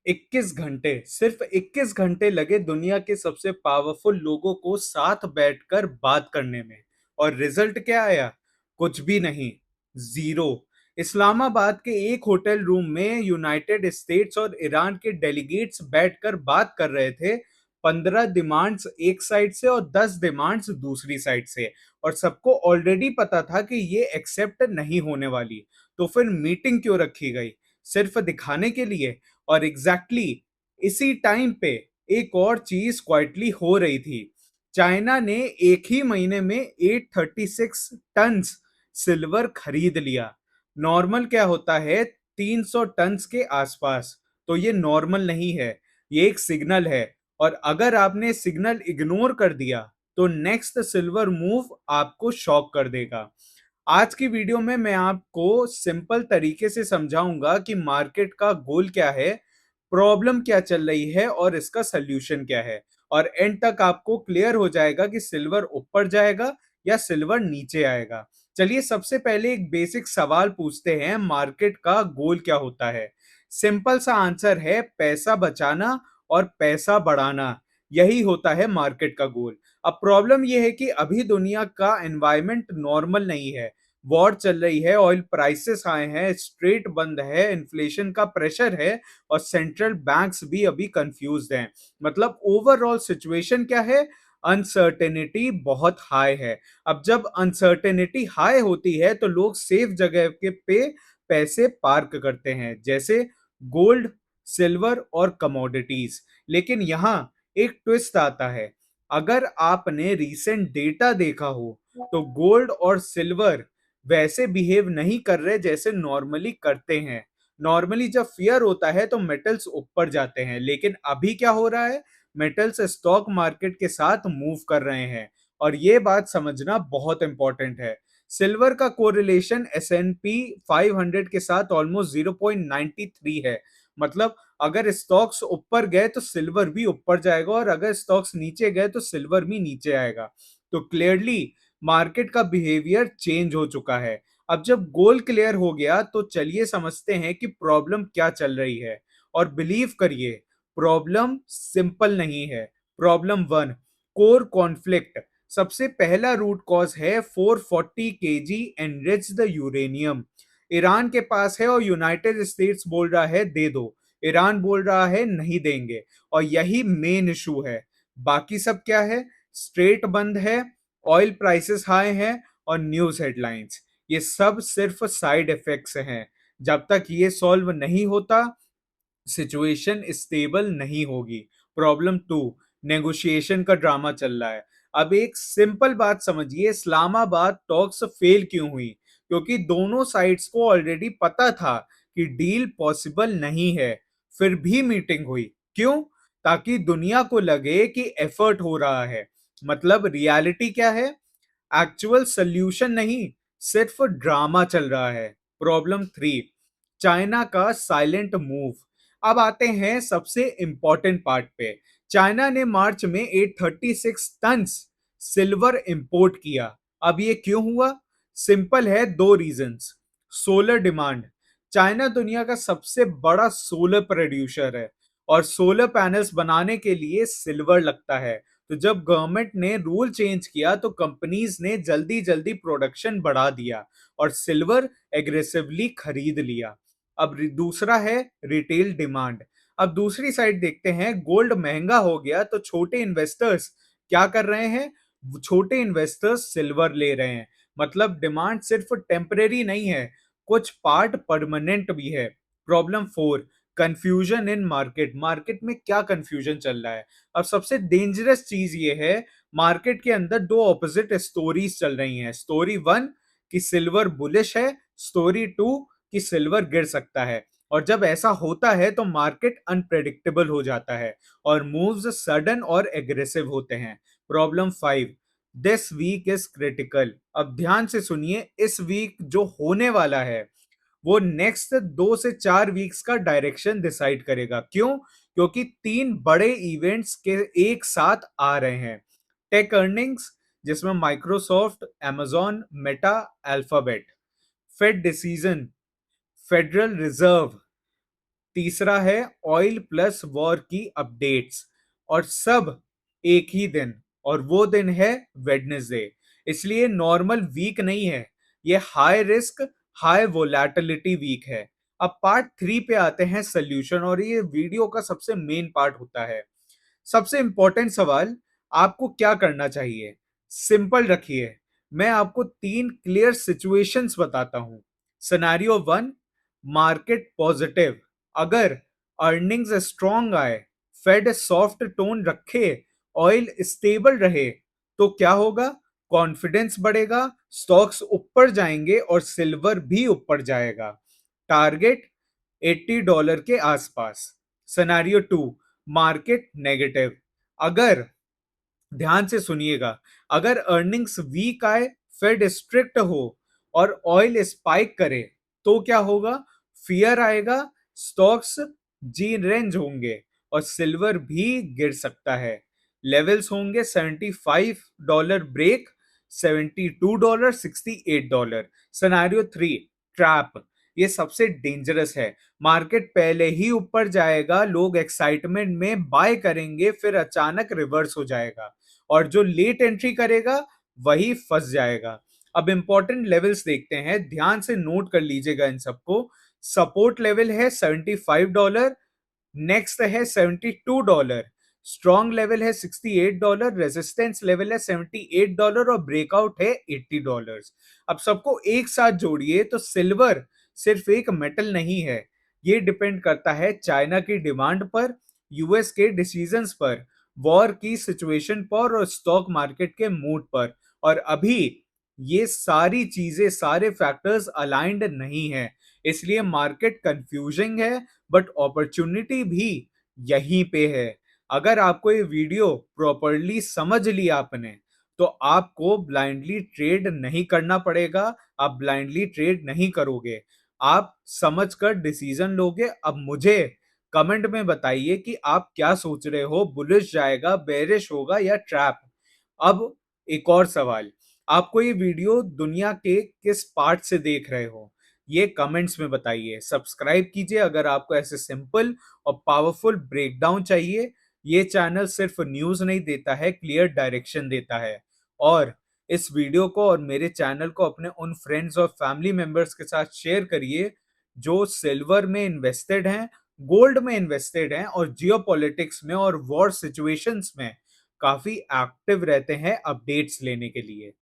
21 घंटे, सिर्फ 21 घंटे लगे दुनिया के सबसे पावरफुल लोगों को साथ बैठकर बात करने में। और रिजल्ट क्या आया? कुछ भी नहीं। जीरो। इस्लामाबाद के एक होटल रूम में यूनाइटेड स्टेट्स और ईरान के डेलीगेट्स बैठकर बात कर रहे थे। 15 डिमांड्स एक साइड से और 10 डिमांड्स दूसरी साइड से। और सबको ऑलरेडी पता था कि ये एक्सेप्ट नहीं होने वाली। तो फिर मीटिंग क्यों रखी गई? सिर्फ दिखाने के लिए? और इसी टाइम पे एक और चीज क्वाइटली हो रही थी। चाइना ने एक ही महीने में 836 टन सिल्वर खरीद लिया। नॉर्मल क्या होता है? 300 टन के आसपास। तो ये नॉर्मल नहीं है, ये एक सिग्नल है। और अगर आपने सिग्नल इग्नोर कर दिया तो नेक्स्ट सिल्वर मूव आपको शॉक कर देगा। आज की वीडियो में मैं आपको सिंपल तरीके से समझाऊंगा कि मार्केट का गोल क्या है, प्रॉब्लम क्या चल रही है और इसका सल्यूशन क्या है। और एंड तक आपको क्लियर हो जाएगा कि सिल्वर ऊपर जाएगा या सिल्वर नीचे आएगा। चलिए सबसे पहले एक बेसिक सवाल पूछते हैं, मार्केट का गोल क्या होता है? सिंपल सा आंसर है, पैसा बचाना और पैसा बढ़ाना। यही होता है मार्केट का गोल। अब प्रॉब्लम यह है कि अभी दुनिया का एनवायरमेंट नॉर्मल नहीं है। वॉर चल रही है, ऑयल प्राइसेस आए हैं, स्ट्रेट बंद है, इन्फ्लेशन का प्रेशर है और सेंट्रल बैंक्स भी अभी कंफ्यूज्ड हैं। मतलब ओवरऑल सिचुएशन क्या है? अनसर्टेनिटी बहुत हाई है। अब जब अनसर्टेनिटी हाई होती है तो लोग सेफ जगह के पे पैसे पार्क करते हैं, जैसे गोल्ड, सिल्वर और कमोडिटीज। लेकिन यहाँ एक ट्विस्ट आता है। अगर आपने रीसेंट डेटा देखा हो तो गोल्ड और सिल्वर वैसे बिहेव नहीं कर रहे जैसे नॉर्मली करते हैं। नॉर्मली जब फियर होता है तो मेटल्स ऊपर जाते हैं, लेकिन अभी क्या हो रहा है? मेटल्स स्टॉक मार्केट के साथ मूव कर रहे हैं। और ये बात समझना बहुत इंपॉर्टेंट है। सिल्वर का कोरिलेशन S&P 500 के साथ ऑलमोस्ट 0.93 है। मतलब अगर स्टॉक्स ऊपर गए तो सिल्वर भी ऊपर जाएगा और अगर स्टॉक्स नीचे गए तो सिल्वर भी नीचे आएगा। तो क्लियरली मार्केट का बिहेवियर चेंज हो चुका है। अब जब गोल क्लियर हो गया तो चलिए समझते हैं कि प्रॉब्लम क्या चल रही है। और बिलीव करिए, प्रॉब्लम सिंपल नहीं है। Problem one, core conflict. सबसे पहला रूट कॉज है 440 केजी एनरिच्ड यूरेनियम। ईरान के पास है और यूनाइटेड स्टेट्स बोल रहा है दे दो। ईरान बोल रहा है नहीं देंगे। और यही मेन इशू है। बाकी सब क्या है? स्ट्रेट बंद है, ऑयल प्राइसेस हाई हैं और न्यूज हेडलाइंस। ये सब सिर्फ साइड इफेक्ट्स हैं। जब तक ये सॉल्व नहीं होता सिचुएशन स्टेबल नहीं होगी। प्रॉब्लम टू, नेगोशिएशन का ड्रामा चल रहा है। अब एक सिंपल बात समझिए, इस्लामाबाद टॉक्स फेल क्यों हुई? क्योंकि दोनों साइड्स को ऑलरेडी पता था कि डील पॉसिबल नहीं है। फिर भी मीटिंग हुई। क्यों? ताकि दुनिया को लगे कि एफर्ट हो रहा है। मतलब रियलिटी क्या है? एक्चुअल सल्यूशन नहीं, सिर्फ ड्रामा चल रहा है। प्रॉब्लम थ्री, चाइना का साइलेंट मूव। अब आते हैं सबसे इंपॉर्टेंट पार्ट पे। चाइना ने मार्च में 836 टन सिल्वर इंपोर्ट किया। अब ये क्यों हुआ? सिंपल है, दो रीजंस। Solar demand. चाइना दुनिया का सबसे बड़ा सोलर प्रोड्यूसर है और सोलर पैनल्स बनाने के लिए सिल्वर लगता है। तो जब गवर्नमेंट ने रूल चेंज किया तो कंपनीज ने जल्दी जल्दी प्रोडक्शन बढ़ा दिया और सिल्वर एग्रेसिवली खरीद लिया। अब दूसरा है रिटेल डिमांड। अब दूसरी साइड देखते हैं, गोल्ड महंगा हो गया तो छोटे इन्वेस्टर्स क्या कर रहे हैं? छोटे इन्वेस्टर्स सिल्वर ले रहे हैं। मतलब डिमांड सिर्फ टेम्परेरी नहीं है, कुछ पार्ट परमानेंट भी है। Problem four, confusion in market. Market में क्या कंफ्यूजन चल रहा है? अब सबसे डेंजरस चीज ये है, मार्केट के अंदर दो ऑपोजिट स्टोरीज चल रही हैं। स्टोरी वन कि सिल्वर बुलिश है, स्टोरी टू कि सिल्वर गिर सकता है। और जब ऐसा होता है तो मार्केट अनप्रेडिक्टेबल हो जाता है और मूव्स सडन और एग्रेसिव होते हैं। Problem five, this week is critical. अब ध्यान से सुनिए, इस वीक जो होने वाला है वो नेक्स्ट 2 से 4 वीक्स का डायरेक्शन डिसाइड करेगा। क्यों? क्योंकि तीन बड़े इवेंट्स के एक साथ आ रहे हैं। टेक अर्निंग्स, जिसमें Microsoft, amazon, Meta, Alphabet. Fed decision, Federal Reserve, तीसरा है ऑयल प्लस वॉर की अपडेट्स, और सब एक ही दिन, और वो दिन है वेडनेसडे। इसलिए नॉर्मल वीक नहीं है, ये high risk high volatility week है। अब पार्ट 3 पे आते हैं सोल्यूशन, और ये वीडियो का सबसे मेन पार्ट होता है। सबसे इंपॉर्टेंट सवाल, आपको क्या करना चाहिए? सिंपल रखिए, मैं आपको 3 क्लियर सिचुएशंस बताता हूं। सिनेरियो 1, मार्केट पॉजिटिव, अगर अर्निंग्स स्ट्रॉन्ग आए, फेड सॉफ्ट टोन रखे, ऑयल स्टेबल रहे, तो क्या होगा? कॉन्फिडेंस बढ़ेगा, स्टॉक्स ऊपर जाएंगे और सिल्वर भी ऊपर जाएगा। टारगेट $80 के आसपास। सिनेरियो 2, मार्केट नेगेटिव, अगर, ध्यान से सुनिएगा, अगर अर्निंग्स वीक आए, फेड स्ट्रिक्ट हो और ऑयल स्पाइक करे, तो क्या होगा? फियर आएगा, स्टॉक्स जी रेंज होंगे और सिल्वर भी गिर सकता है। लेवल्स होंगे $75 ब्रेक, $72, $68। सिनेरियो 3, ट्रैप, ये सबसे डेंजरस है। मार्केट पहले ही ऊपर जाएगा, लोग एक्साइटमेंट में बाय करेंगे, फिर अचानक रिवर्स हो जाएगा और जो लेट एंट्री करेगा वही फंस जाएगा। अब इंपॉर्टेंट लेवल्स देखते हैं, ध्यान से नोट कर लीजिएगा इन सबको। सपोर्ट लेवल है $75, नेक्स्ट है $72, स्ट्रॉन्ग लेवल है $68, रेजिस्टेंस लेवल है $78 और ब्रेकआउट है $80। अब सबको एक साथ जोड़िए तो सिल्वर सिर्फ एक मेटल नहीं है, ये डिपेंड करता है चाइना की डिमांड पर, यूएस के डिसीजंस पर, वॉर की सिचुएशन पर और स्टॉक मार्केट के मूड पर। और अभी ये सारी चीजें, सारे फैक्टर्स अलाइंड नहीं है, इसलिए मार्केट कंफ्यूजिंग है, बट अपॉर्चुनिटी भी यहीं पे है। अगर आपको ये वीडियो प्रॉपरली समझ लिया आपने, तो आपको ब्लाइंडली ट्रेड नहीं करना पड़ेगा, आप ब्लाइंडली ट्रेड नहीं करोगे, आप समझकर डिसीजन लोगे। अब मुझे कमेंट में बताइए कि आप क्या सोच रहे हो, बुलिश जाएगा, बेरिश होगा या ट्रैप। अब एक और सवाल, आपको ये वीडियो दुनिया के किस पार्ट से देख रहे हो, ये कमेंट्स में बताइए। सब्सक्राइब कीजिए अगर आपको ऐसे सिंपल और पावरफुल ब्रेकडाउन चाहिए। ये चैनल सिर्फ न्यूज़ नहीं देता है, क्लियर डायरेक्शन देता है। और इस वीडियो को और मेरे चैनल को अपने उन फ्रेंड्स और फैमिली मेंबर्स के साथ शेयर करिए जो सिल्वर में इन्वेस्टेड हैं, गोल्ड में इन्वेस्टेड हैं और जियोपॉलिटिक्स में और वॉर सिचुएशंस में काफी एक्टिव रहते हैं अपडेट्स लेने के लिए।